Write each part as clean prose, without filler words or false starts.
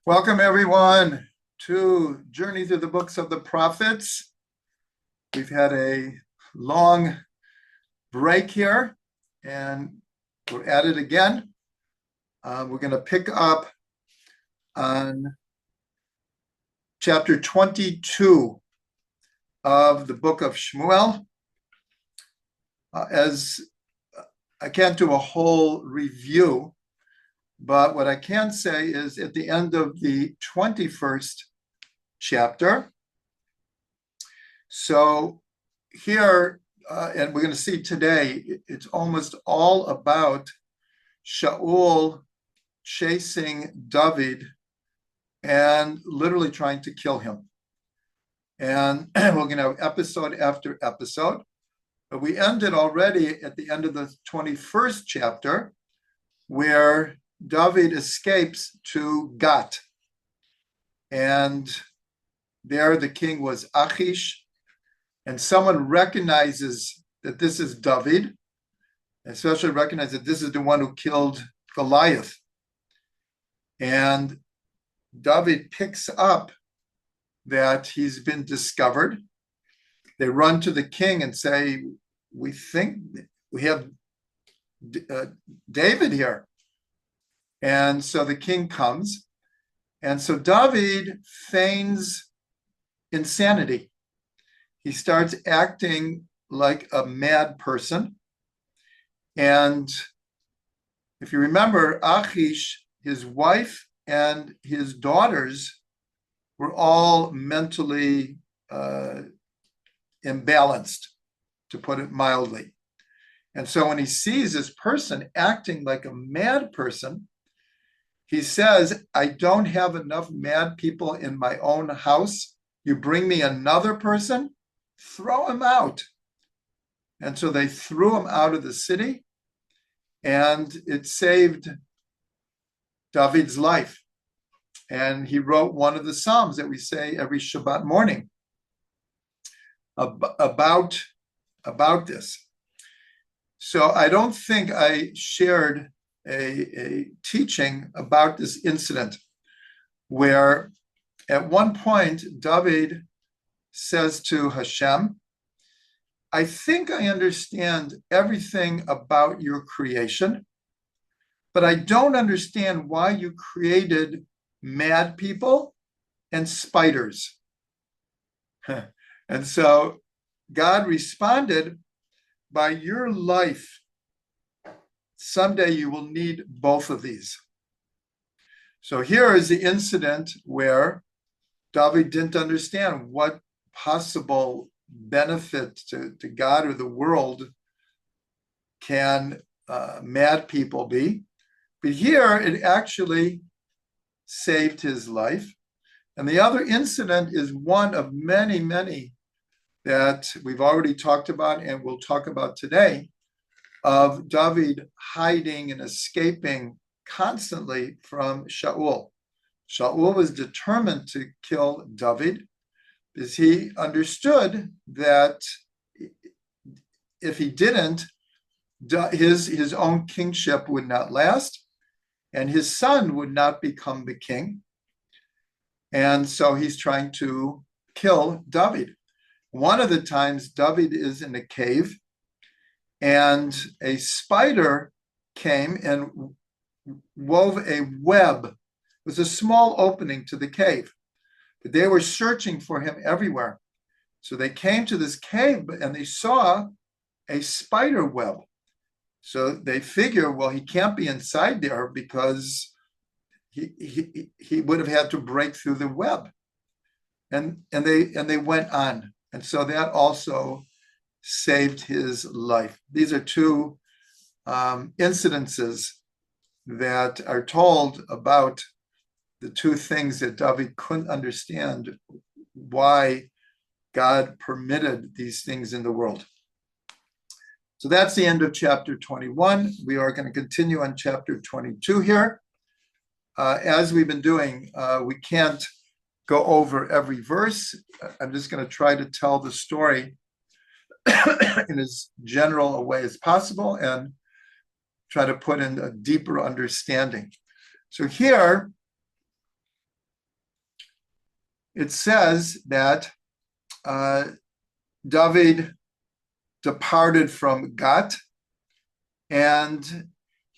Welcome, everyone, to Journey Through the Books of the Prophets. We've had a long break here, and we're at it again. We're going to pick up on chapter 22 of the Book of Shmuel. As I can't do a whole review, but what I can say is at the end of the 21st chapter, so here, and we're going to see today, it's almost all about Shaul chasing David and literally trying to kill him. And we're going to have episode after episode. But we ended already at the end of the 21st chapter, where David escapes to Gat. And there the king was Achish, and someone recognizes that this is David, especially recognize that this is the one who killed Goliath. And David picks up that he's been discovered. They run to the king and say, we think we have David here. And so the king comes. And so David feigns insanity. He starts acting like a mad person. And if you remember, Achish, his wife and his daughters were all mentally imbalanced, to put it mildly. And so when he sees this person acting like a mad person, he says, I don't have enough mad people in my own house. You bring me another person, throw him out. And so they threw him out of the city, and it saved David's life. And he wrote one of the Psalms that we say every Shabbat morning about this. So I don't think I shared a teaching about this incident, where at one point David says to Hashem, I think I understand everything about your creation, but I don't understand why you created mad people and spiders. And so God responded, by your life, someday you will need both of these. So here is the incident where David didn't understand what possible benefit to God or the world can mad people be. But here it actually saved his life. And the other incident is one of many, many that we've already talked about and we'll talk about today, of David hiding and escaping constantly from Shaul. Shaul was determined to kill David because he understood that if he didn't, his own kingship would not last, and his son would not become the king. And so he's trying to kill David. One of the times David is in a cave, and a spider came and wove a web. It was a small opening to the cave, but they were searching for him everywhere. So they came to this cave and they saw a spider web. So they figure, well, he can't be inside there because he would have had to break through the web. And they went on. And so that also saved his life. These are two incidences that are told about the two things that David couldn't understand, why God permitted these things in the world. So that's the end of chapter 21. We are going to continue on chapter 22 here. As we've been doing, we can't go over every verse. I'm just going to try to tell the story in as general a way as possible and try to put in a deeper understanding. So here, it says that David departed from Gat, and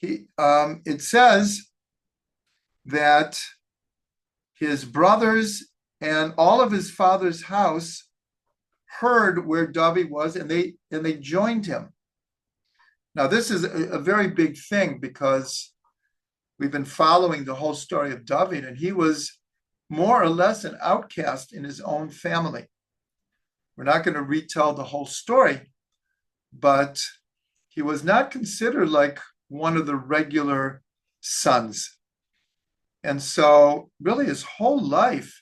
it says that his brothers and all of his father's house heard where David was, and they joined him. Now, this is a very big thing because we've been following the whole story of David, and he was more or less an outcast in his own family. We're not going to retell the whole story, but he was not considered like one of the regular sons. And so really his whole life,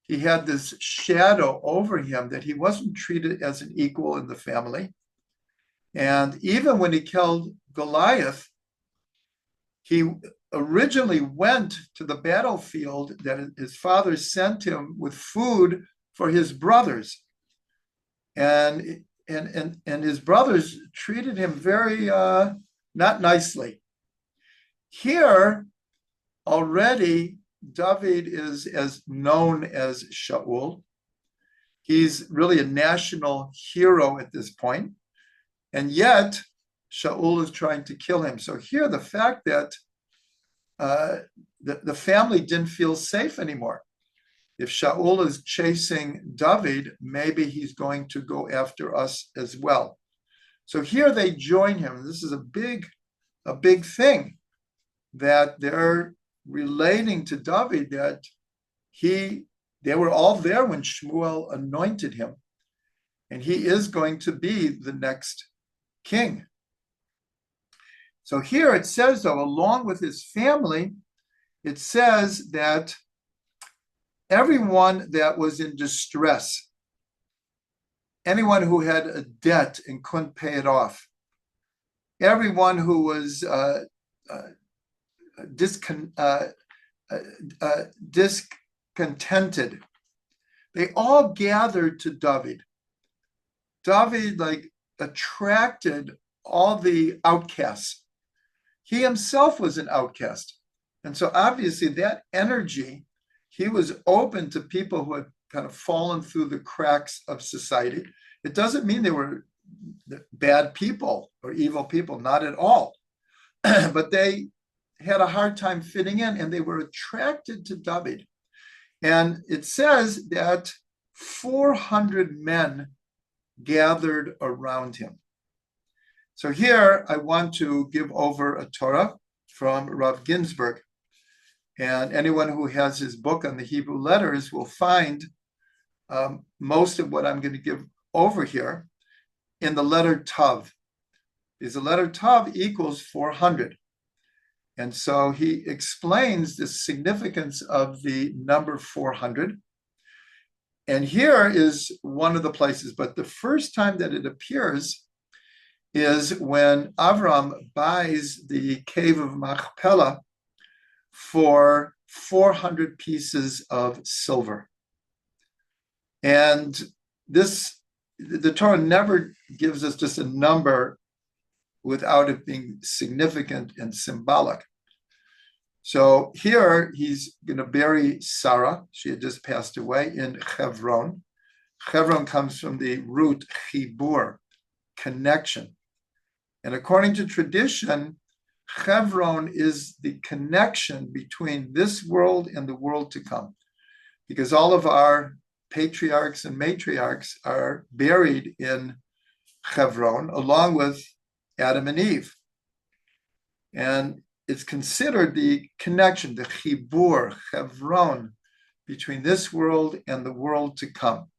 he had this shadow over him that he wasn't treated as an equal in the family. And even when he killed Goliath, he originally went to the battlefield that his father sent him with food for his brothers. And his brothers treated him very not nicely. Here, already, David is as known as Shaul. He's really a national hero at this point. And yet, Shaul is trying to kill him. So here, the fact that the family didn't feel safe anymore. If Shaul is chasing David, maybe he's going to go after us as well. So here they join him. This is a big thing that they're relating to David, that they were all there when Shmuel anointed him, and he is going to be the next king. So here it says, though, along with his family, it says that everyone that was in distress, anyone who had a debt and couldn't pay it off, everyone who was discontented, they all gathered to David. David attracted all the outcasts. He himself was an outcast. And so obviously that energy, he was open to people who had kind of fallen through the cracks of society. It doesn't mean they were bad people or evil people, not at all. But they had a hard time fitting in, and they were attracted to David. And it says that 400 men gathered around him. So here I want to give over a Torah from Rav Ginsburg. And anyone who has his book on the Hebrew letters will find most of what I'm going to give over here in the letter Tav. Because the letter Tav equals 400. And so he explains the significance of the number 400. And here is one of the places, but the first time that it appears is when Avram buys the cave of Machpelah for 400 pieces of silver. And the Torah never gives us just a number without it being significant and symbolic. So here he's going to bury Sarah. She had just passed away in Hebron. Hebron comes from the root chibur, connection. And according to tradition, Hebron is the connection between this world and the world to come, because all of our patriarchs and matriarchs are buried in Hebron, along with Adam and Eve. And it's considered the connection, the chibur, Hebron, between this world and the world to come.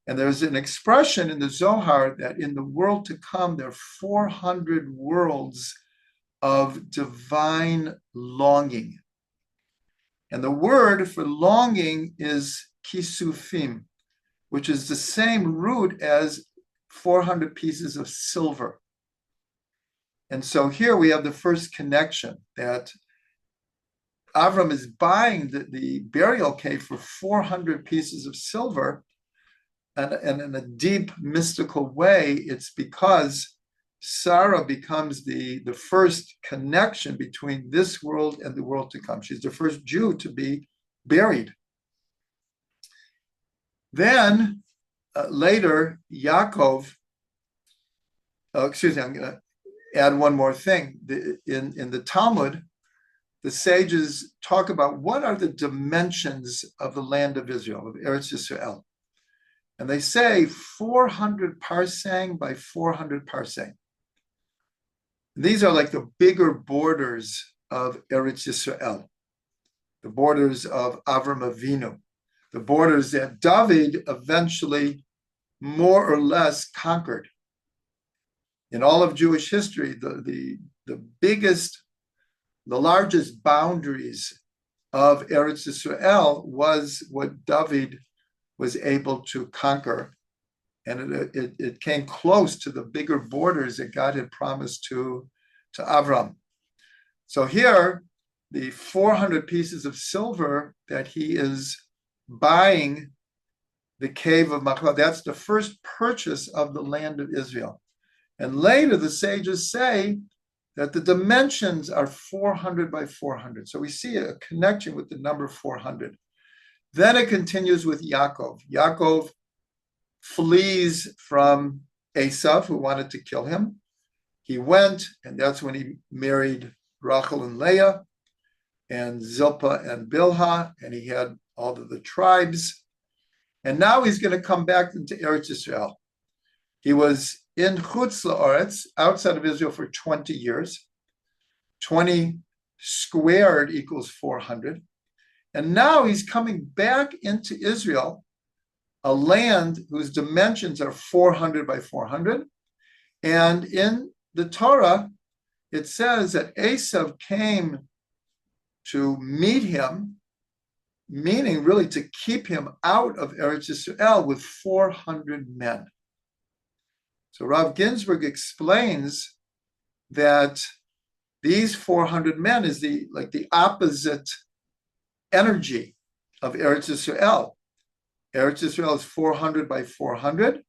And there's an expression in the Zohar that in the world to come, there are 400 worlds of divine longing. And the word for longing is kisufim, which is the same root as 400 pieces of silver. And so here we have the first connection, that Avram is buying the burial cave for 400 pieces of silver. And in a deep mystical way, it's because Sarah becomes the first connection between this world and the world to come. She's the first Jew to be buried. Then later, Yaakov, I'm going to add one more thing. In the Talmud, the sages talk about what are the dimensions of the land of Israel, of Eretz Yisrael. And they say 400 parsang by 400 parsang. These are like the bigger borders of Eretz Yisrael, the borders of Avram Avinu, the borders that David eventually more or less conquered. In all of Jewish history, the biggest, the largest boundaries of Eretz Yisrael was what David was able to conquer. And it came close to the bigger borders that God had promised to Avram. So here, the 400 pieces of silver that he is buying the cave of Machpelah, that's the first purchase of the land of Israel. And later the sages say that the dimensions are 400 by 400. So we see a connection with the number 400. Then it continues with Yaakov. Yaakov flees from Esav, who wanted to kill him. He went, and that's when he married Rachel and Leah, and Zilpah and Bilhah, and he had all of the tribes. And now he's going to come back into Eretz Yisrael. He was in Chutz La'aretz, outside of Israel, for 20 years. 20 squared equals 400. And now he's coming back into Israel, a land whose dimensions are 400 by 400. And in the Torah, it says that Esav came to meet him, meaning really to keep him out of Eretz Yisrael with 400 men. So Rav Ginsburg explains that these 400 men is the opposite energy of Eretz Yisrael. Eretz Yisrael is 400 by 400.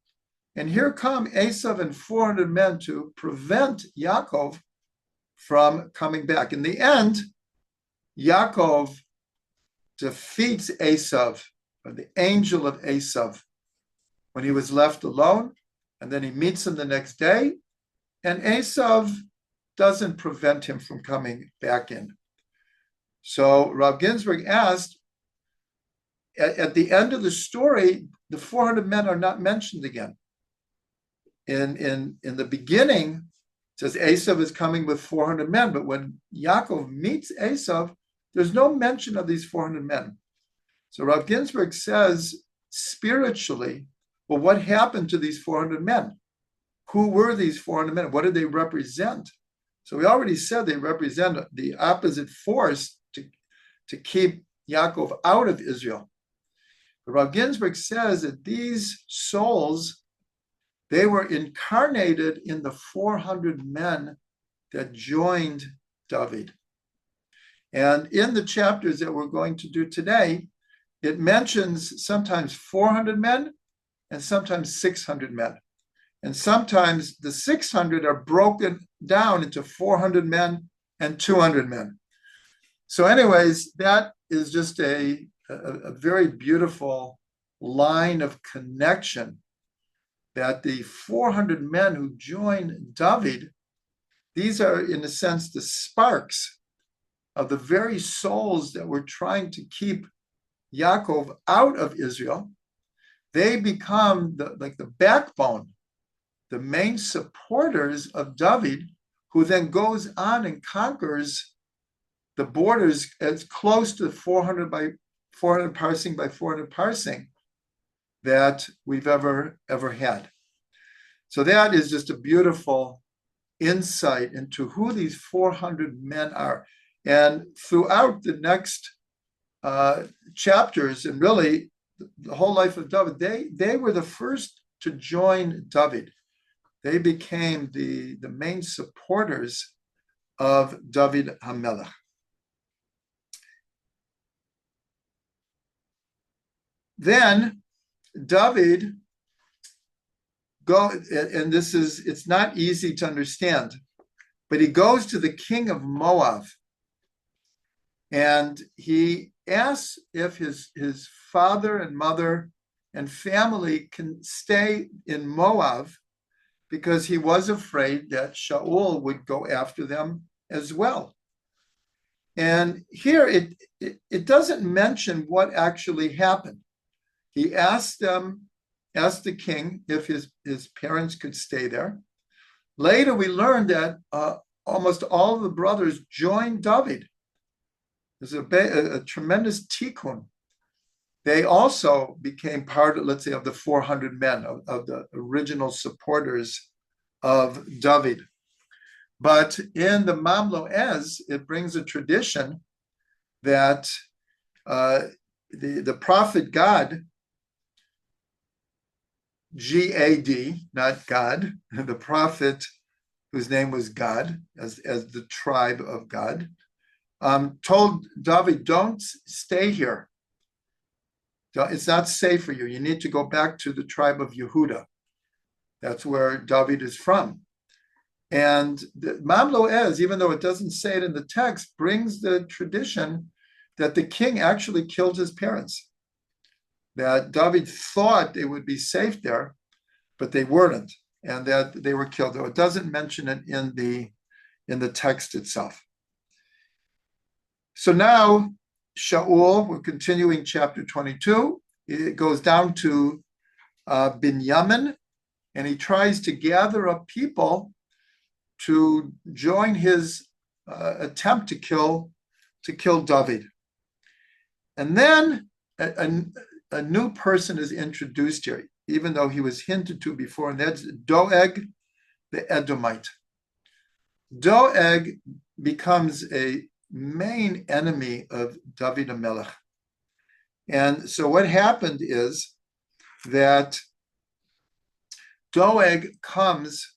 And here come Esav and 400 men to prevent Yaakov from coming back. In the end, Yaakov defeats Esav, or the angel of Esav, when he was left alone. And then he meets him the next day. And Esav doesn't prevent him from coming back in. So Rav Ginsburg asked, at the end of the story, the 400 men are not mentioned again. In the beginning, it says Esav is coming with 400 men, but when Yaakov meets Esav, there's no mention of these 400 men. So Rav Ginsburg says, spiritually, well, what happened to these 400 men? Who were these 400 men? What did they represent? So we already said they represent the opposite force to keep Yaakov out of Israel. But Rav Ginsburg says that these souls, they were incarnated in the 400 men that joined David. And in the chapters that we're going to do today, it mentions sometimes 400 men and sometimes 600 men. And sometimes the 600 are broken down into 400 men and 200 men. So anyways, that is just a very beautiful line of connection, that the 400 men who joined David, these are in a sense the sparks of the very souls that were trying to keep Yaakov out of Israel. They become the backbone, the main supporters of David, who then goes on and conquers the borders as close to 400 by 400 parsing by 400 parsing that we've ever had. So that is just a beautiful insight into who these 400 men are. And throughout the next chapters, and really the whole life of David, they were the first to join David. They became the main supporters of David HaMelech. Then David and it's not easy to understand, but he goes to the king of Moab, and he asks if his father and mother and family can stay in Moab because he was afraid that Shaul would go after them as well. And here it doesn't mention what actually happened. He asked the king if his parents could stay there. Later, we learned that almost all of the brothers joined David. There's a tremendous tikkun. They also became part, let's say, of the 400 men, of the original supporters of David. But in the Mamloez, it brings a tradition that the prophet Gad, G-A-D, not God, the prophet whose name was Gad, as the tribe of God, told David, don't stay here. It's not safe for you. You need to go back to the tribe of Yehuda. That's where David is from. And the Mamloez, even though it doesn't say it in the text, brings the tradition that the king actually killed his parents. That David thought they would be safe there, but they weren't, and that they were killed. Though it doesn't mention it in the text itself. So now Shaul, we're continuing chapter 22. It goes down to Binyamin, and he tries to gather up people to join his attempt to kill David. And then a new person is introduced here, even though he was hinted to before, and that's Doeg the Edomite. Doeg becomes a main enemy of David HaMelech. And so what happened is that Doeg comes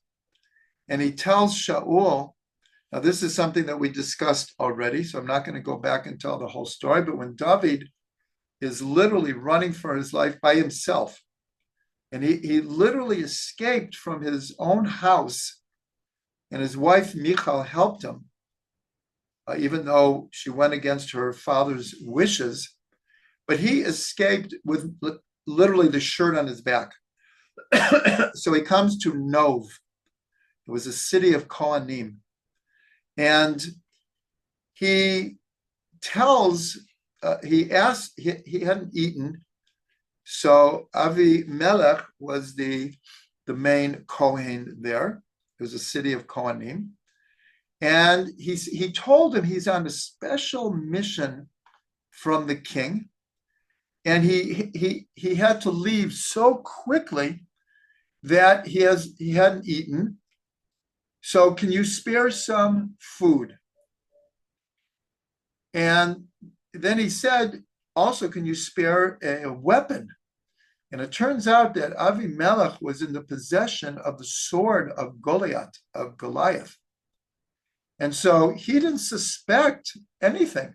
and he tells Shaul, now this is something that we discussed already, so I'm not going to go back and tell the whole story, but when David is literally running for his life by himself, and he literally escaped from his own house, and his wife Michal helped him, even though she went against her father's wishes, but he escaped with literally the shirt on his back. So he comes to Nov. It was a city of Kohanim. And he tells, he hadn't eaten. So Avimelech was the main Kohen there. It was a city of Kohanim. And he told him he's on a special mission from the king. And he had to leave so quickly that he hadn't eaten. So can you spare some food? And then he said, also, can you spare a weapon? And it turns out that Avimelech was in the possession of the sword of Goliath. And so he didn't suspect anything.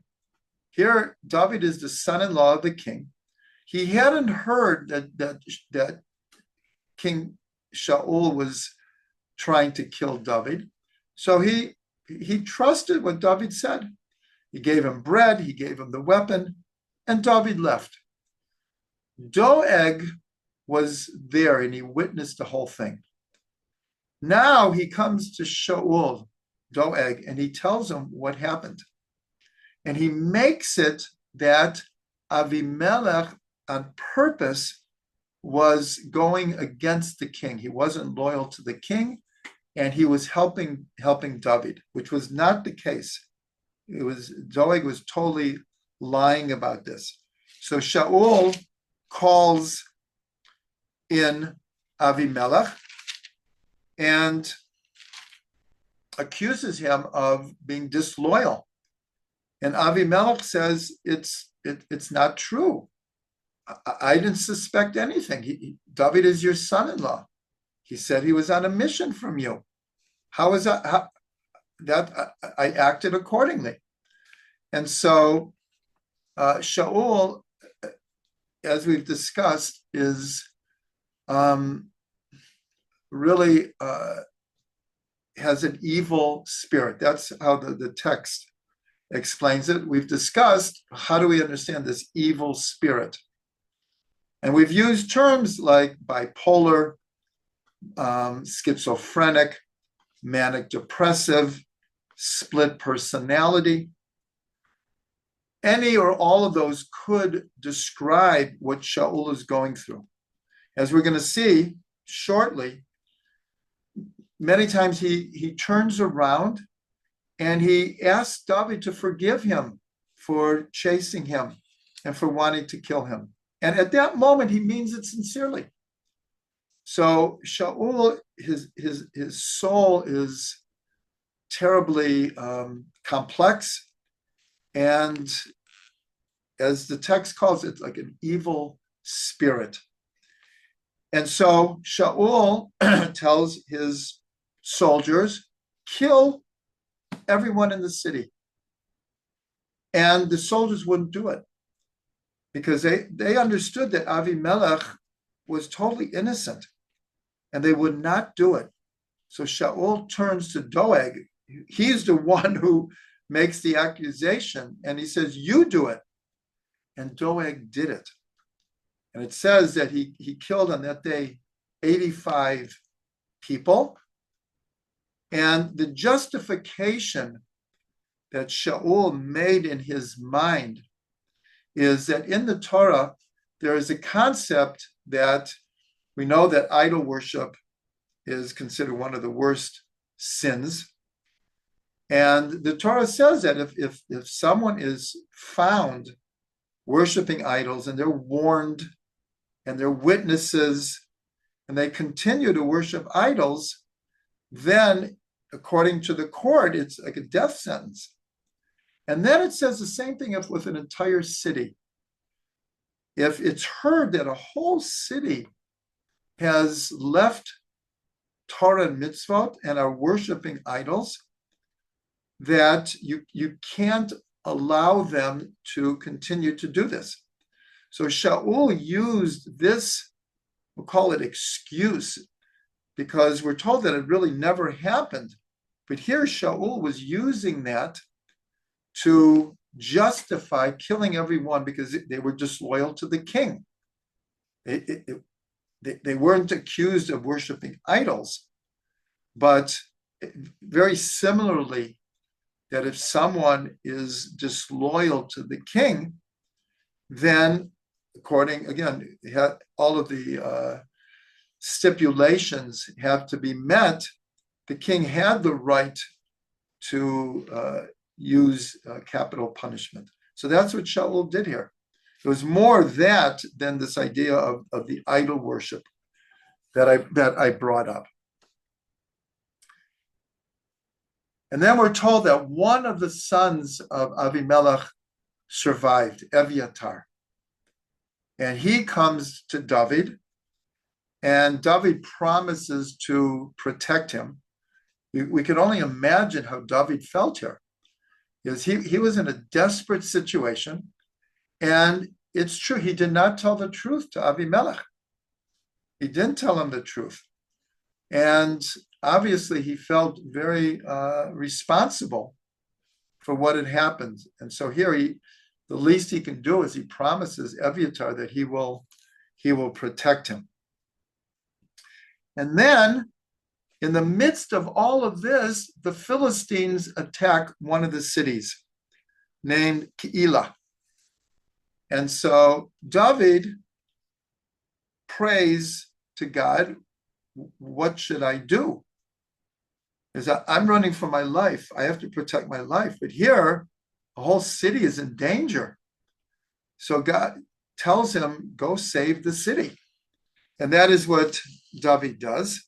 Here, David is the son-in-law of the king. He hadn't heard that King Shaul was trying to kill David. So he trusted what David said. He gave him bread, he gave him the weapon, and David left. Doeg was there and he witnessed the whole thing. Now he comes to Shaul, Doeg, and he tells him what happened. And he makes it that Avimelech on purpose was going against the king. He wasn't loyal to the king, and he was helping David, which was not the case. Doeg was totally lying about this. So Shaul calls in Avimelech and accuses him of being disloyal. And Avimelech says, it's not true. I didn't suspect anything. David is your son-in-law. He said he was on a mission from you. How is that? I acted accordingly. And so Shaul, as we've discussed, is really has an evil spirit. That's how the text explains it. We've discussed, how do we understand this evil spirit? And we've used terms like bipolar, schizophrenic, manic depressive, split personality. Any or all of those could describe what Shaul is going through. As we're going to see shortly, many times he turns around and he asks David to forgive him for chasing him and for wanting to kill him. And at that moment, he means it sincerely. So Shaul, his soul is terribly complex, and as the text calls it, like an evil spirit. And so Shaul tells his soldiers, kill everyone in the city. And the soldiers wouldn't do it because they understood that Avimelech was totally innocent and they would not do it. So Shaul turns to Doeg. He's the one who makes the accusation and he says, you do it. And Doeg did it. And it says that he killed on that day 85 people. And the justification that Shaul made in his mind is that in the Torah, there is a concept that we know that idol worship is considered one of the worst sins. And the Torah says that if someone is found worshiping idols and they're warned and they're witnesses and they continue to worship idols, then according to the court, it's like a death sentence. And then it says the same thing with an entire city. If it's heard that a whole city has left Torah and mitzvot and are worshiping idols, that you can't allow them to continue to do this. So Shaul used this, we'll call it excuse, because we're told that it really never happened. But here Shaul was using that to justify killing everyone because they were disloyal to the king. They weren't accused of worshiping idols, but very similarly, that if someone is disloyal to the king, then according, again, all of the stipulations have to be met. The king had the right to use capital punishment. So that's what Shaul did here. It was more that than this idea of the idol worship that I brought up. And then we're told that one of the sons of Avimelech survived, Eviatar. And he comes to David, and David promises to protect him. We can only imagine how David felt here. Because he was in a desperate situation, and it's true, he did not tell the truth to Avimelech. He didn't tell him the truth. And obviously he felt very responsible for what had happened. And so here the least he can do is he promises Eviatar that he will protect him. And then in the midst of all of this, the Philistines attack one of the cities named Keilah. And so David prays to God, what should I do? Because I'm running for my life. I have to protect my life. But here, the whole city is in danger. So God tells him, go save the city. And that is what David does.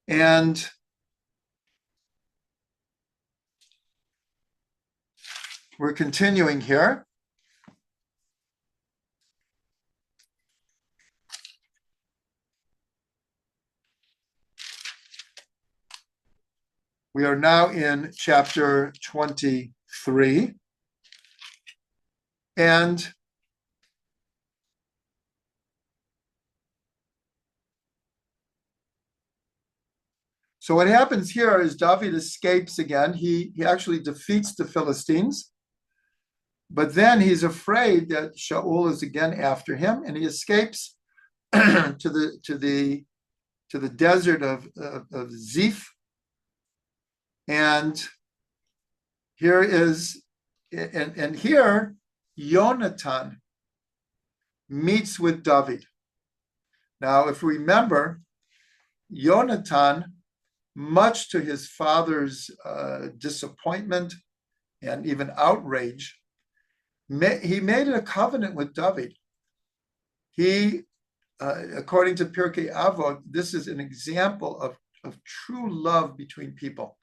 And we're continuing here. We are now in chapter 23. And so what happens here is David escapes again. He actually defeats the Philistines. But then he's afraid that Shaul is again after him, and he escapes to the desert of Ziph. And here is, and here Yonatan meets with David. Now, if we remember, Yonatan, much to his father's disappointment and even outrage, he made a covenant with David. He, according to Pirkei Avot, this is an example of true love between people.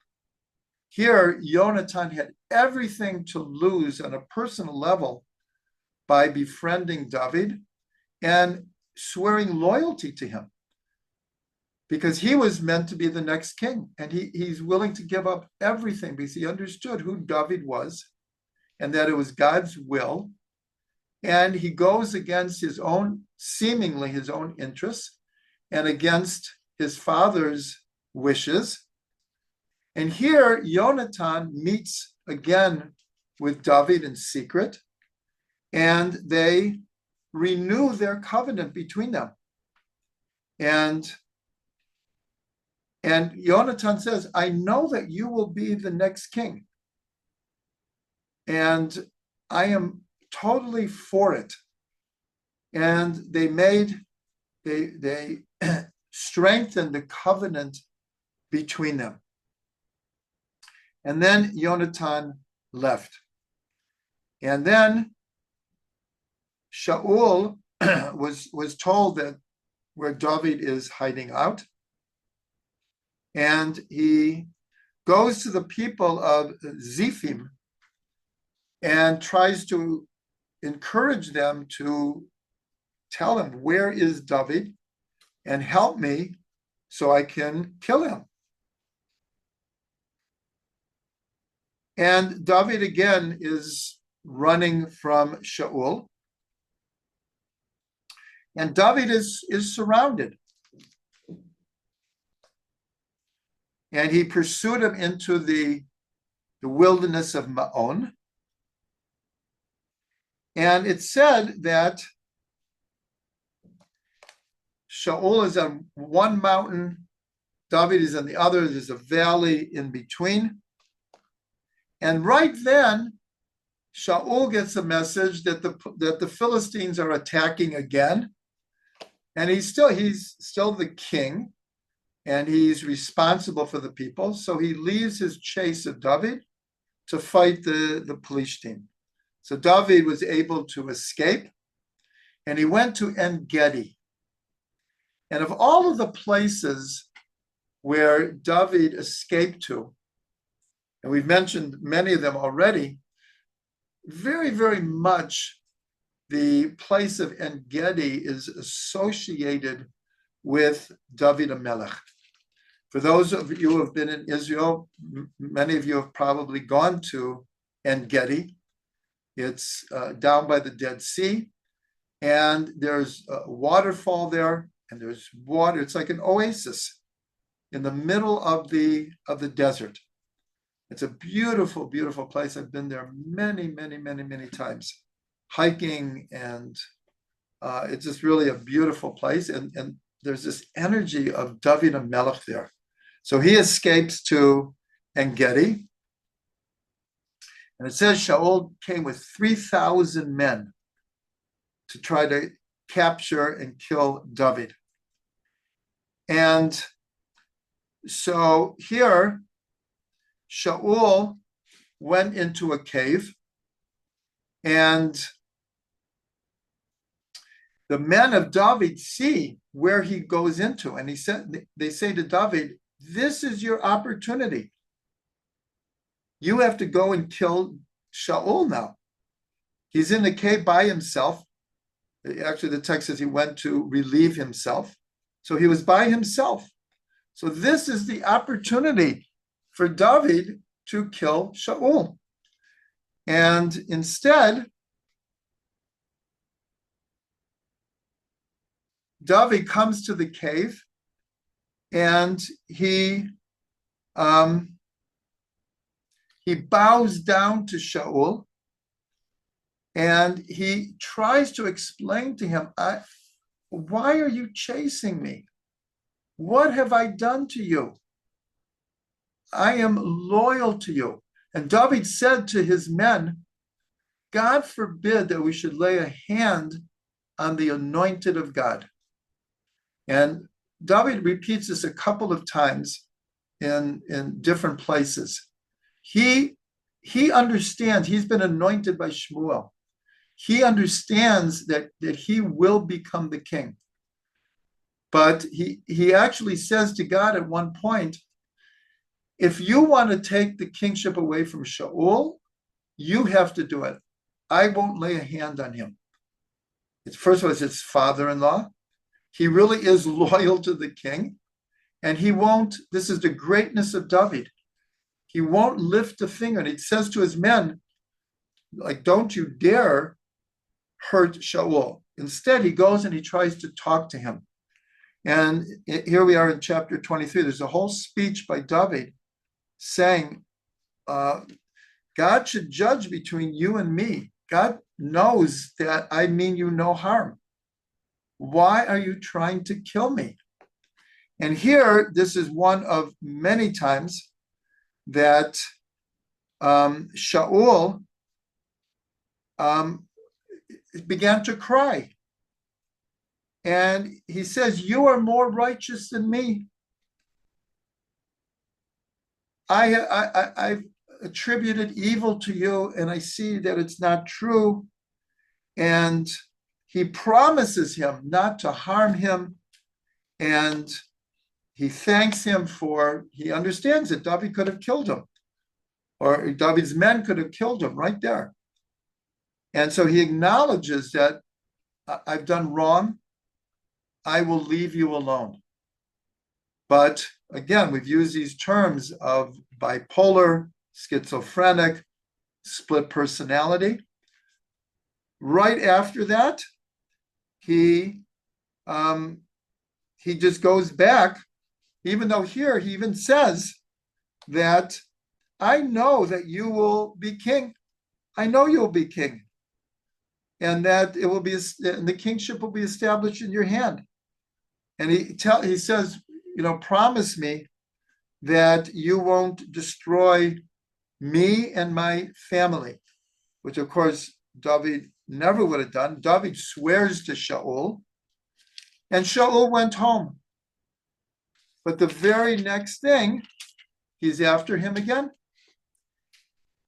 Here, Yonatan had everything to lose on a personal level by befriending David and swearing loyalty to him, because he was meant to be the next king, and he's willing to give up everything because he understood who David was and that it was God's will. And he goes against seemingly his own interests and against his father's wishes. And here, Yonatan meets again with David in secret, and they renew their covenant between them. And Yonatan says, I know that you will be the next king, and I am totally for it. And they strengthened the covenant between them. And then Yonatan left. And then Shaul was told that where David is hiding out. And he goes to the people of Ziphim and tries to encourage them to tell him, where is David? And help me so I can kill him. And David again is running from Shaul. And David is surrounded. And he pursued him into the wilderness of Maon. And it said that Shaul is on one mountain, David is on the other. There's a valley in between. And right then, Shaul gets a message that the Philistines are attacking again. And he's still the king, and he's responsible for the people. So he leaves his chase of David to fight the Philistine. So David was able to escape, and he went to En Gedi. And of all of the places where David escaped to, and we've mentioned many of them already, very, very much the place of En Gedi is associated with David HaMelech. For those of you who have been in Israel, many of you have probably gone to En Gedi. It's down by the Dead Sea, and there's a waterfall there, and there's water. It's like an oasis in the middle of the desert. It's a beautiful, beautiful place. I've been there many, many, many, many times, hiking, and it's just really a beautiful place. And there's this energy of David HaMelech there. So he escapes to En Gedi. And it says Shaul came with 3,000 men to try to capture and kill David. And so here, Shaul went into a cave, and the men of David see where he goes into. And they say to David, this is your opportunity. You have to go and kill Shaul now. He's in the cave by himself. Actually, the text says he went to relieve himself. So he was by himself. So this is the opportunity for David to kill Shaul. And instead, David comes to the cave, and he bows down to Shaul, And he tries to explain to him, why are you chasing me? What have I done to you? I am loyal to you. And David said to his men, God forbid that we should lay a hand on the anointed of God. And David repeats this a couple of times in different places. He understands, he's been anointed by Shmuel. He understands that he will become the king. But he actually says to God at one point, if you want to take the kingship away from Shaul, you have to do it. I won't lay a hand on him. First of all, it's his father-in-law. He really is loyal to the king. And he won't, this is the greatness of David. He won't lift a finger. And he says to his men, like, don't you dare hurt Shaul. Instead, he goes and he tries to talk to him. And here we are in chapter 23. There's a whole speech by David saying, God should judge between you and me. God knows that I mean you no harm. Why are you trying to kill me? And here, this is one of many times that Shaul began to cry. And he says, you are more righteous than me. I've attributed evil to you, and I see that it's not true. And he promises him not to harm him. And he thanks him he understands that David could have killed him, or David's men could have killed him right there. And so he acknowledges that I've done wrong. I will leave you alone. But again, we've used these terms of bipolar, schizophrenic, split personality. Right after that, he just goes back, even though here he even says that I know that you will be king. I know you'll be king. And that it will be, the kingship will be established in your hand. And he says, promise me that you won't destroy me and my family, which of course David never would have done. David swears to Shaul, and Shaul went home. But the very next thing, he's after him again.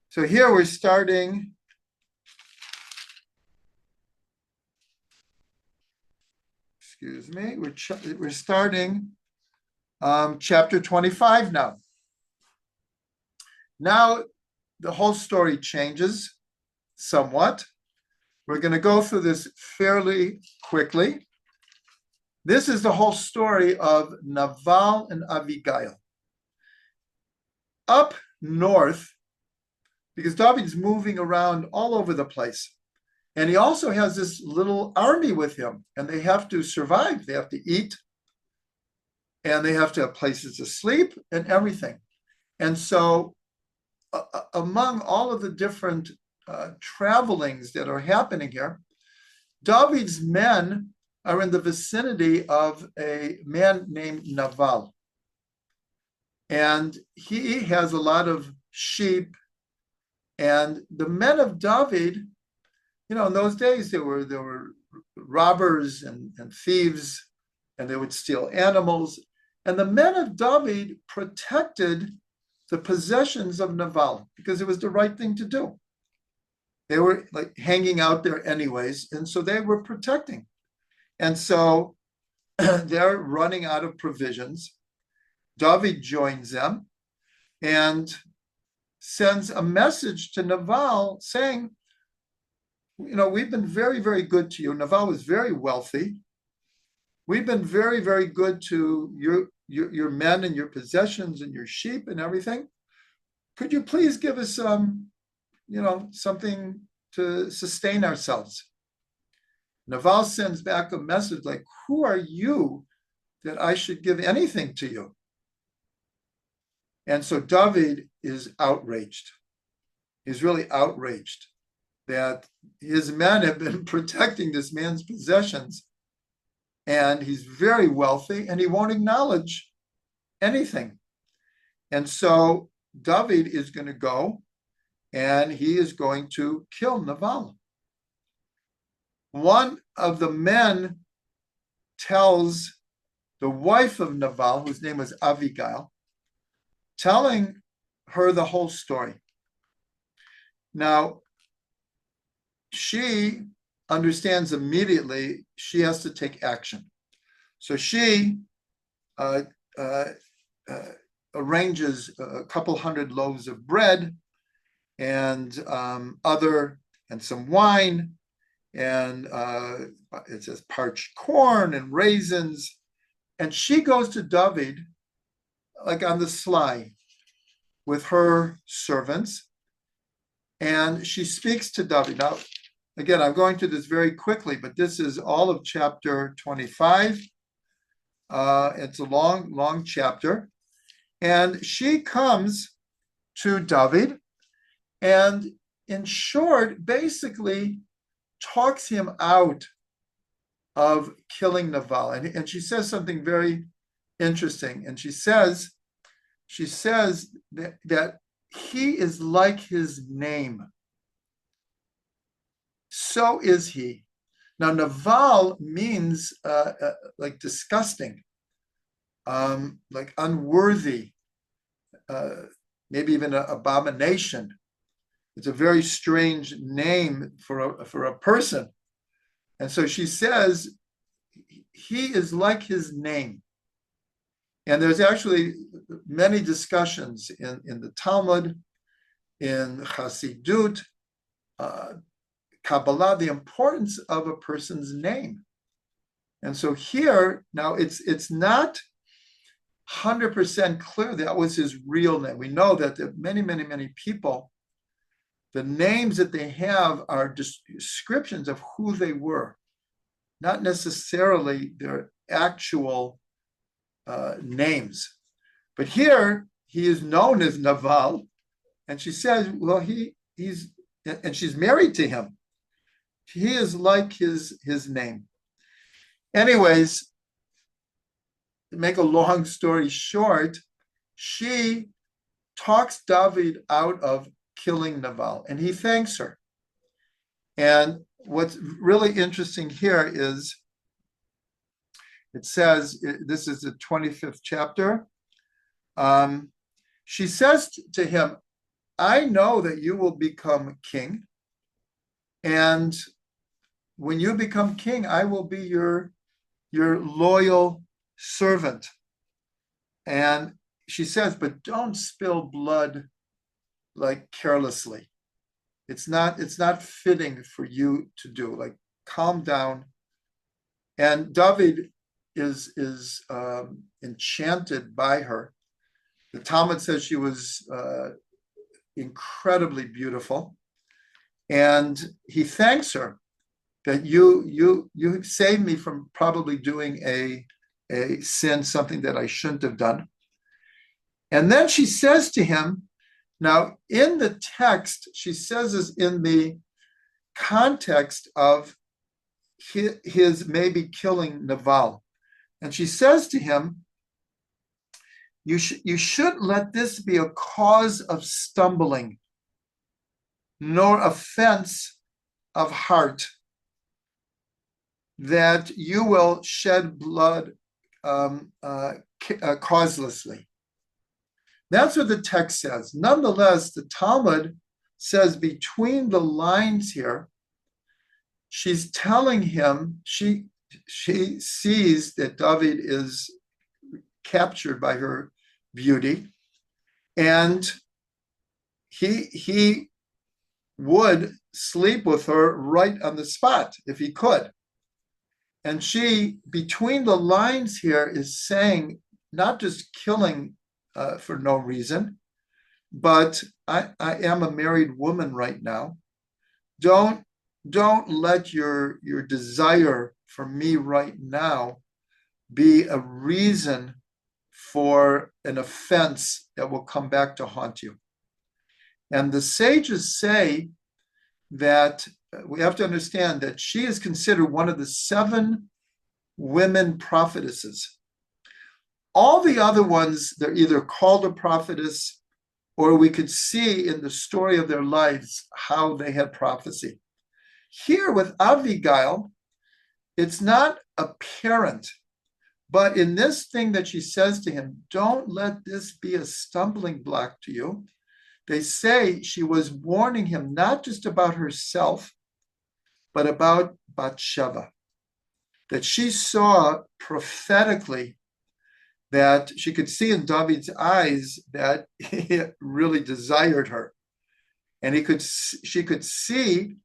So here we're starting. Excuse me. We're starting chapter 25 now. Now the whole story changes somewhat. We're going to go through this fairly quickly. This is the whole story of Naval and Abigail. Up north, because David's moving around all over the place, and he also has this little army with him, and they have to survive. They have to eat, and they have to have places to sleep and everything. And so among all of the different travelings that are happening here, David's men are in the vicinity of a man named Naval. And he has a lot of sheep. And the men of David, in those days, there were robbers and thieves, and they would steal animals. And the men of David protected the possessions of Naval because it was the right thing to do. They were like hanging out there anyways, and so they were protecting. And so they're running out of provisions. David joins them and sends a message to Naval saying, we've been very, very good to you. Naval was very wealthy. We've been very, very good to your men and your possessions and your sheep and everything. Could you please give us something to sustain ourselves? Naval sends back a message like, who are you that I should give anything to you? And so David is outraged. He's really outraged that his men have been protecting this man's possessions, and he's very wealthy, and he won't acknowledge anything. And so David is going to go, and he is going to kill Nabal. One of the men tells the wife of Nabal, whose name was Abigail, telling her the whole story. Now, she understands immediately she has to take action. So she arranges a couple hundred loaves of bread and some wine, and it says parched corn and raisins. And she goes to David like on the sly with her servants, and she speaks to David. Now, again, I'm going through this very quickly, but this is all of chapter 25. It's a long chapter. And she comes to David and, in short, basically talks him out of killing Nabal. And she says something very interesting. And she says that he is like his name. So is he. Now, Nabal means like disgusting, like unworthy, maybe even an abomination. It's a very strange name for a person. And so she says, he is like his name. And there's actually many discussions in the Talmud, in Chassidut, Kabbalah, the importance of a person's name. And so here, now it's not 100% clear that was his real name. We know that there are many people, the names that they have are descriptions of who they were, not necessarily their actual names. But here, he is known as Nabal, and she says, well, he's, and she's married to him. He is like his name. Anyways, to make a long story short, she talks David out of killing Nabal, and he thanks her. And what's really interesting here is it says, this is the 25th chapter. She says to him, I know that you will become king, and when you become king, I will be your loyal servant. And she says, but don't spill blood like carelessly. It's not fitting for you to do. Like, calm down. And David is enchanted by her. The Talmud says she was incredibly beautiful, and he thanks her that you saved me from probably doing a sin, something that I shouldn't have done. And then she says to him, now in the text, she says this in the context of his maybe killing Nabal. And she says to him, you shouldn't let this be a cause of stumbling, nor offense of heart, that you will shed blood causelessly. That's what the text says. Nonetheless, the Talmud says between the lines here, she's telling him she sees that David is captured by her beauty, and he would sleep with her right on the spot if he could. And she, between the lines here, is saying, not just killing for no reason, but I am a married woman right now. Don't let your desire for me right now be a reason for an offense that will come back to haunt you. And the sages say that we have to understand that she is considered one of the 7 women prophetesses. All the other ones, they're either called a prophetess, or we could see in the story of their lives how they had prophecy. Here with Abigail, it's not apparent, but in this thing that she says to him, don't let this be a stumbling block to you. They say she was warning him not just about herself, but about Bathsheba, that she saw prophetically, that she could see in David's eyes that he really desired her. And she could see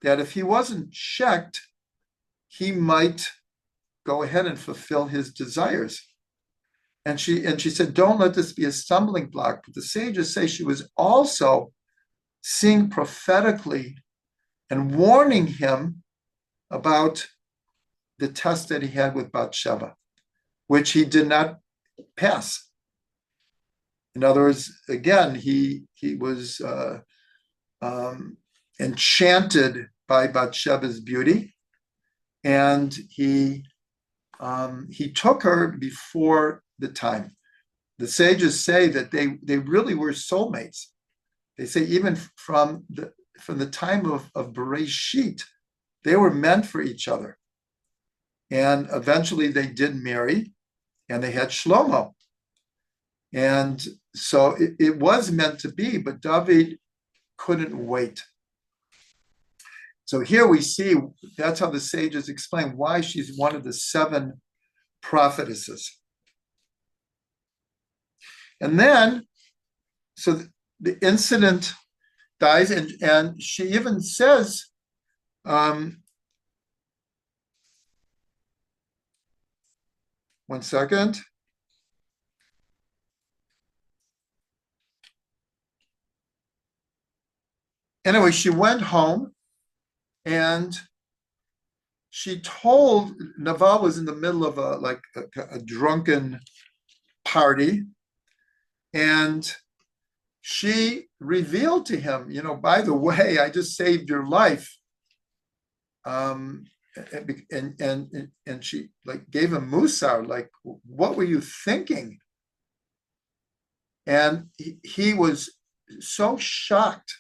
that if he wasn't checked, he might go ahead and fulfill his desires. And she said, don't let this be a stumbling block. But the sages say she was also seeing prophetically and warning him about the test that he had with Bathsheba, which he did not pass. In other words, again, he was enchanted by Bathsheba's beauty, and he took her before the time. The sages say that they really were soulmates. They say even from the time of Bereshit, they were meant for each other. And eventually they did marry, and they had Shlomo. And so it was meant to be, but David couldn't wait. So here we see, that's how the sages explain why she's one of the 7 prophetesses. And then, so the incident dies, and she even says, one second. Anyway, she went home, and she told, Naval was in the middle of a drunken party, and she revealed to him, by the way, I just saved your life. And she gave him musar, what were you thinking? And he was so shocked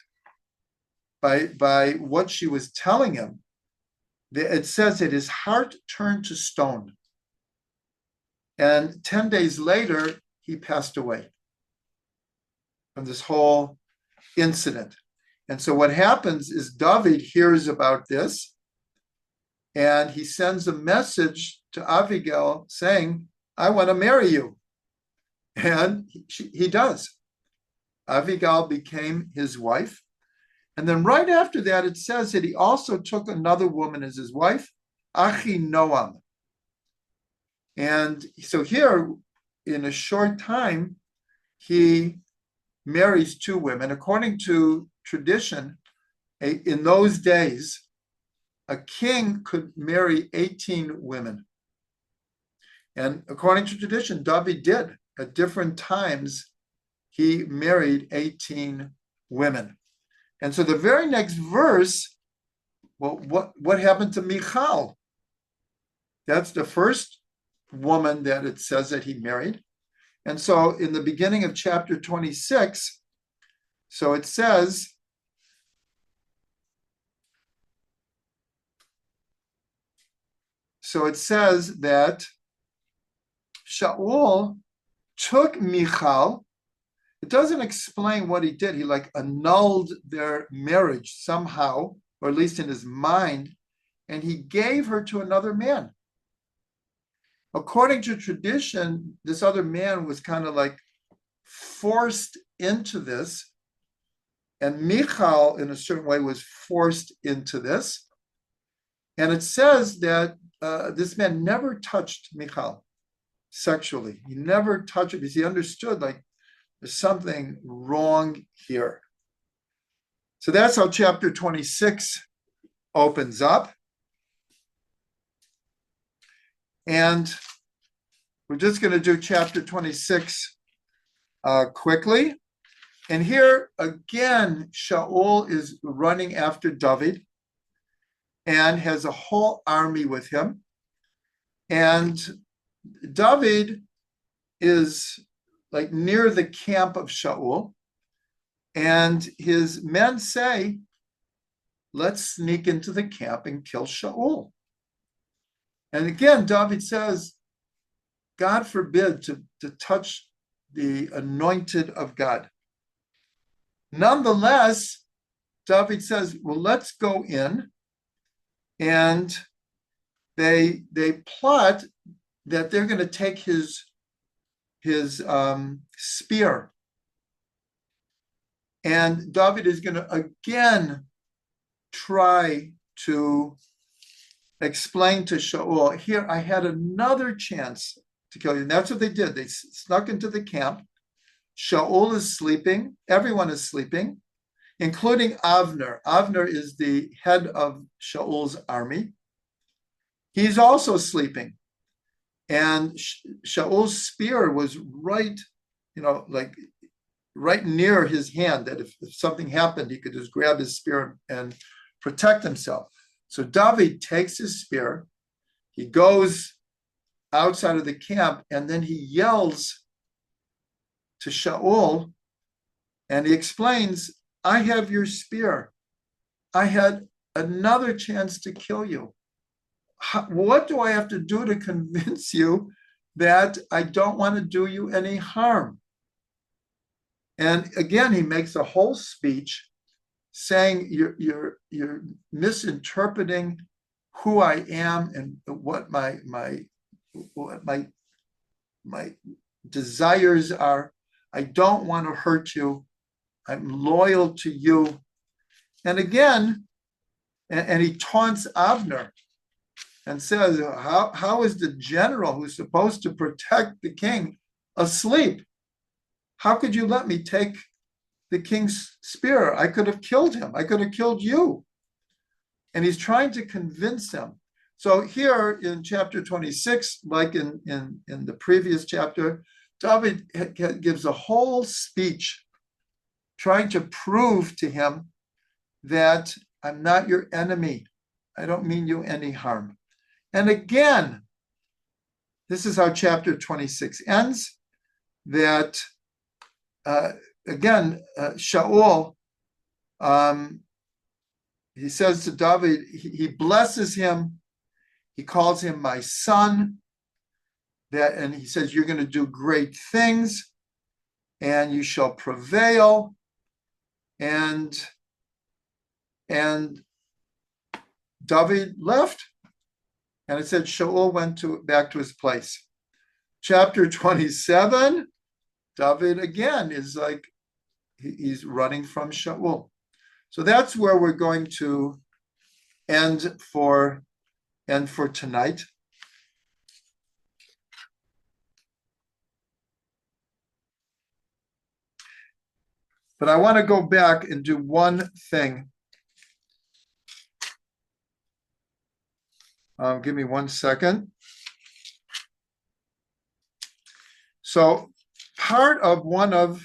by what she was telling him, that it says that his heart turned to stone. And 10 days later, he passed away from this whole incident. And so what happens is David hears about this, and he sends a message to Abigail saying, I want to marry you. And he does. Abigail became his wife. And then right after that, it says that he also took another woman as his wife, Achinoam. And so here, in a short time, he marries 2 women. According to tradition, in those days, a king could marry 18 women. And according to tradition, David did. At different times, he married 18 women. And so the very next verse, well, what happened to Michal? That's the first woman that it says that he married. And so in the beginning of chapter 26, so it says, that Shaul took Michal. It doesn't explain what he did. He annulled their marriage somehow, or at least in his mind, and he gave her to another man. According to tradition, this other man was kind of forced into this, and Michal, in a certain way, was forced into this. And it says that this man never touched Michal sexually. He never touched it because he understood there's something wrong here. So that's how chapter 26 opens up. And we're just going to do chapter 26 quickly. And here again, Shaul is running after David and has a whole army with him. And David is like near the camp of Shaul, and his men say, let's sneak into the camp and kill Shaul. And again, David says, God forbid to touch the anointed of God. Nonetheless, David says, well, let's go in. And they plot that they're going to take his spear. And David is going to again try to explain to Shaul, here, I had another chance to kill you. And that's what they did. They snuck into the camp. Shaul is sleeping. Everyone is sleeping, including Avner. Avner is the head of Shaul's army. He's also sleeping. And Shaul's spear was right, like right near his hand, that if something happened, he could just grab his spear and protect himself. So David takes his spear, he goes outside of the camp, and then he yells to Shaul, and he explains, I have your spear. I had another chance to kill you. What do I have to do to convince you that I don't want to do you any harm? And again, he makes a whole speech saying you're misinterpreting who I am and what my desires are. I don't want to hurt you. I'm loyal to you. And again, and he taunts Avner and says, how is the general who's supposed to protect the king asleep? How could you let me take the king's spear? I could have killed him. I could have killed you. And he's trying to convince him. So here in chapter 26, like in the previous chapter, David gives a whole speech trying to prove to him that I'm not your enemy. I don't mean you any harm. And again, this is how chapter 26 ends, that Shaul, he says to David, he blesses him, he calls him my son, and he says, you're going to do great things, and you shall prevail. And David left, and it said Shaul went back to his place. Chapter 27, David again is like, he's running from Shaul. So that's where we're going to end for tonight. But I want to go back and do one thing. Give me 1 second. So part of we're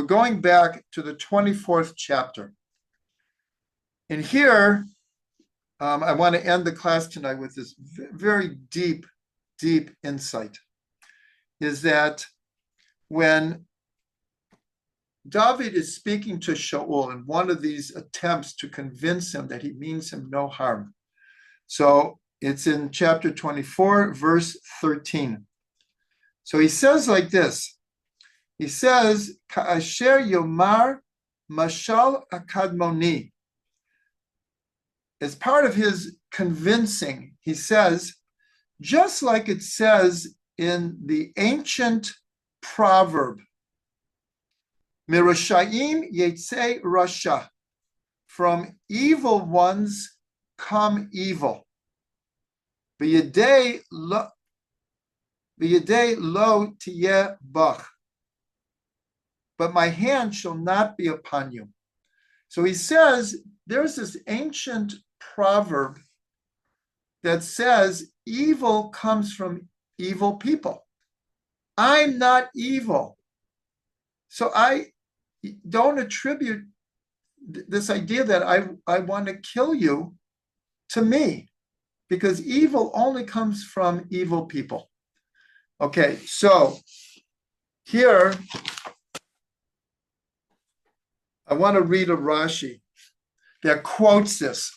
going back to the 24th chapter. And here, I want to end the class tonight with this very deep, deep insight, is that when David is speaking to Shaul in one of these attempts to convince him that he means him no harm. So it's in chapter 24, verse 13. So he says like this. He says, Ka'asher yomar mashal akadmoni. As part of his convincing, he says, just like it says in the ancient proverb, Mirashaim yetze rasha, from evil ones come evil. V'yedei lo tiyeh bach, but my hand shall not be upon you. So he says, there's this ancient proverb that says evil comes from evil people. I'm not evil. So I don't attribute this idea that I want to kill you to me, because evil only comes from evil people. Okay, so here I want to read a Rashi that quotes this.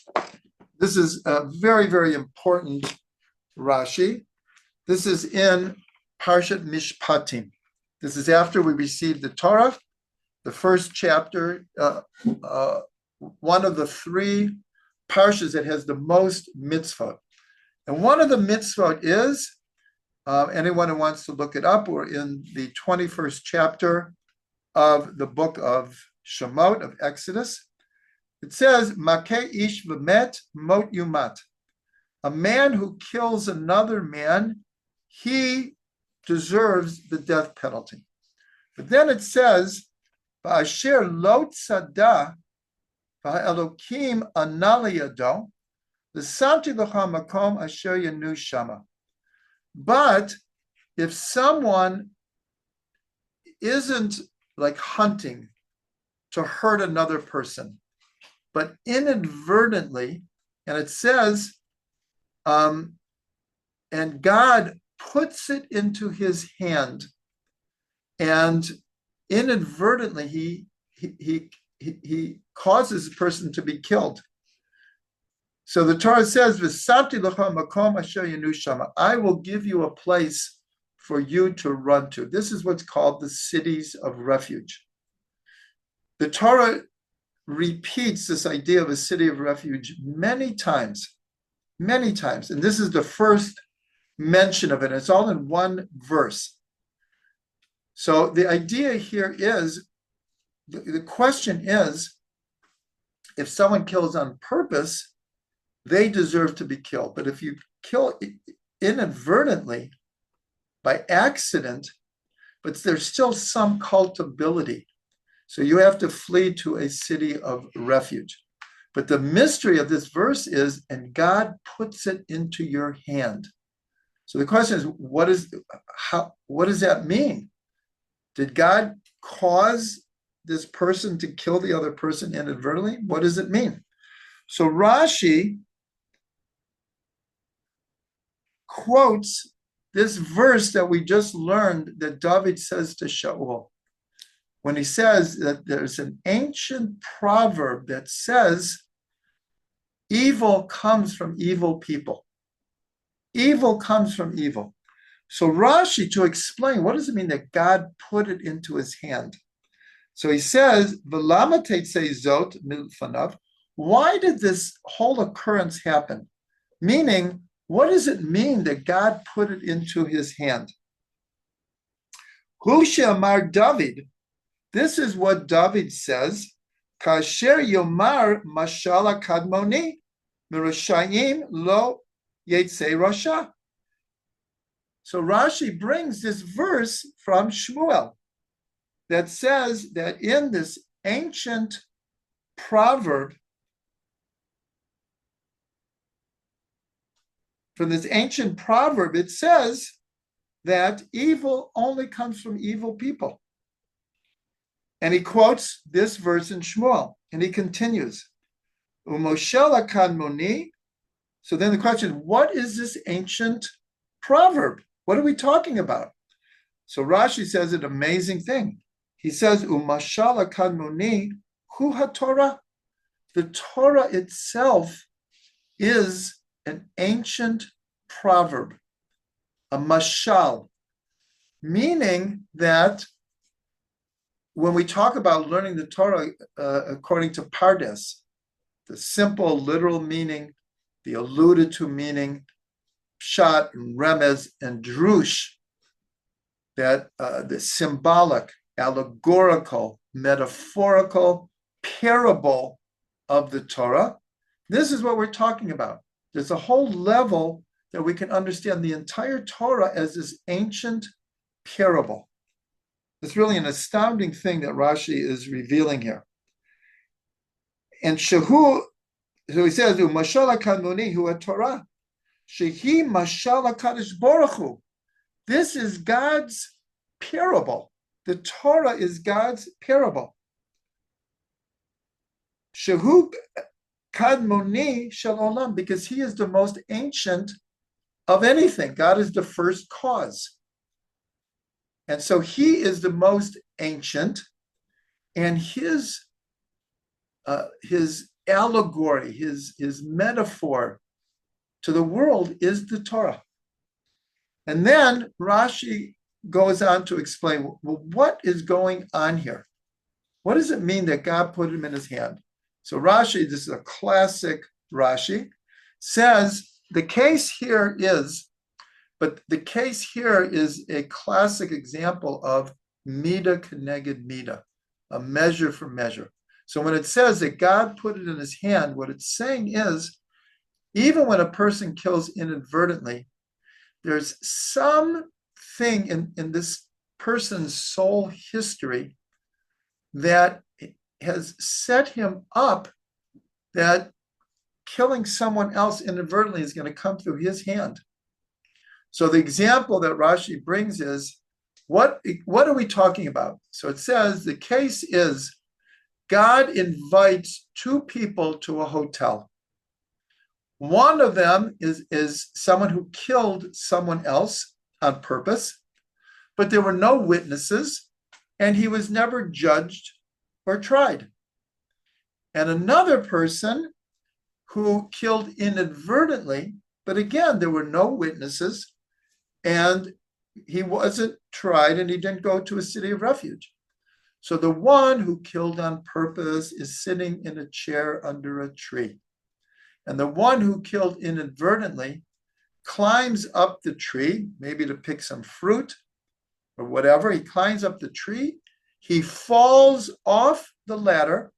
This is a very, very important Rashi. This is in Parshat Mishpatim. This is after we received the Torah, the first chapter, one of the three parshas that has the most mitzvot. And one of the mitzvot is, anyone who wants to look it up, we're in the 21st chapter of the book of Shemot, of Exodus. It says, Makeh ish v'met mot yumat. A man who kills another man, he deserves the death penalty. But then it says, V'asher lo tzada v'ha'elokim ana liyado v'samti l'cha makom asher yanu shama. But if someone isn't like hunting to hurt another person, but inadvertently, and it says, and God puts it into his hand, and inadvertently he causes the person to be killed. So the Torah says, "V'samti l'cha makom asher yanu shama." I will give you a place for you to run to. This is what's called the cities of refuge. The Torah repeats this idea of a city of refuge many times, and this is the first mention of it. It's all in one verse. So the idea here is, the question is, if someone kills on purpose, they deserve to be killed. But if you kill inadvertently, by accident, but there's still some culpability. So you have to flee to a city of refuge. But the mystery of this verse is, and God puts it into your hand. So the question is, what does that mean? Did God cause this person to kill the other person inadvertently? What does it mean? So Rashi quotes this verse that we just learned that David says to Shaul, when he says that there's an ancient proverb that says, evil comes from evil people. Evil comes from evil. So Rashi, to explain, what does it mean that God put it into his hand? So he says, V'lama teitzei zot milfanav. Why did this whole occurrence happen? Meaning, what does it mean that God put it into his hand? Hu she'amar David. This is what David says. Kasher yomar mashala kadmoni mirashayim lo yetzei rasha. So Rashi brings this verse from Shmuel that says that in this ancient proverb, it says that evil only comes from evil people. And he quotes this verse in Shmuel, and he continues, Umoshel kadmoni. So then the question, what is this ancient proverb? What are we talking about? So Rashi says an amazing thing. He says, Umashal kadmoni hu haTorah. The Torah itself is an ancient proverb, a mashal, meaning that when we talk about learning the Torah according to Pardes, the simple literal meaning, the alluded to meaning, pshat and remez and drush, that the symbolic, allegorical, metaphorical parable of the Torah, this is what we're talking about. There's a whole level that we can understand the entire Torah as this ancient parable. It's really an astounding thing that Rashi is revealing here. And Shehu, so he says, Mashal kadmoni hu Torah, shehi mashal kadosh baruch hu. This is God's parable. The Torah is God's parable. Shehu kadmoni shel olam, because he is the most ancient of anything. God is the first cause. And so he is the most ancient, and his allegory, his metaphor to the world is the Torah. And then Rashi goes on to explain, well, what is going on here? What does it mean that God put him in his hand? So Rashi, this is a classic Rashi, says the case here is a classic example of mida keneged mida, a measure for measure. So when it says that God put it in his hand, what it's saying is, even when a person kills inadvertently, there's something in this person's soul history that has set him up that killing someone else inadvertently is going to come through his hand. So the example that Rashi brings is, what are we talking about? So it says the case is God invites two people to a hotel. One of them is someone who killed someone else on purpose, but there were no witnesses, and he was never judged or tried. And another person who killed inadvertently, but again, there were no witnesses, and he wasn't tried, and he didn't go to a city of refuge. So the one who killed on purpose is sitting in a chair under a tree. And the one who killed inadvertently climbs up the tree, maybe to pick some fruit or whatever. He climbs up the tree. He falls off the ladder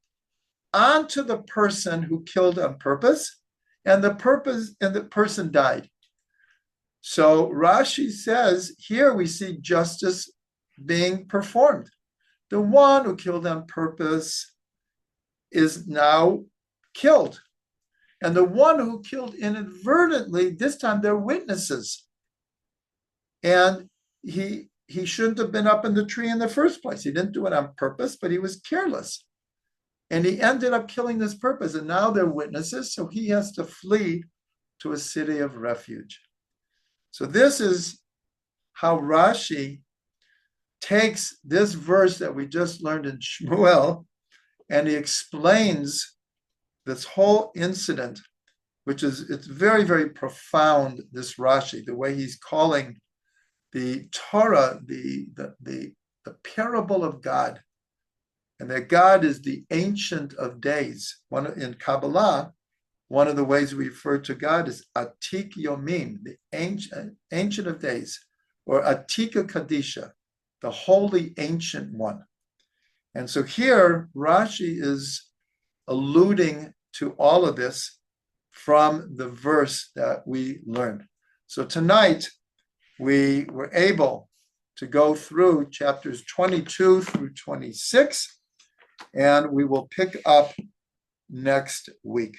onto the person who killed on purpose, and the person died. So Rashi says here we see justice being performed. The one who killed on purpose is now killed. And the one who killed inadvertently, this time they're witnesses. And he shouldn't have been up in the tree in the first place. He didn't do it on purpose, but he was careless. And he ended up killing this purpose. And now they're witnesses, so he has to flee to a city of refuge. So this is how Rashi takes this verse that we just learned in Shmuel, and he explains this whole incident, it's very, very profound, this Rashi, the way he's calling the Torah, the parable of God, and that God is the Ancient of Days. In Kabbalah, one of the ways we refer to God is Atik Yomim, the Ancient of Days, or Atika Kadisha, the Holy Ancient One. And so here, Rashi is alluding to all of this from the verse that we learned. So tonight, we were able to go through chapters 22 through 26, and we will pick up next week.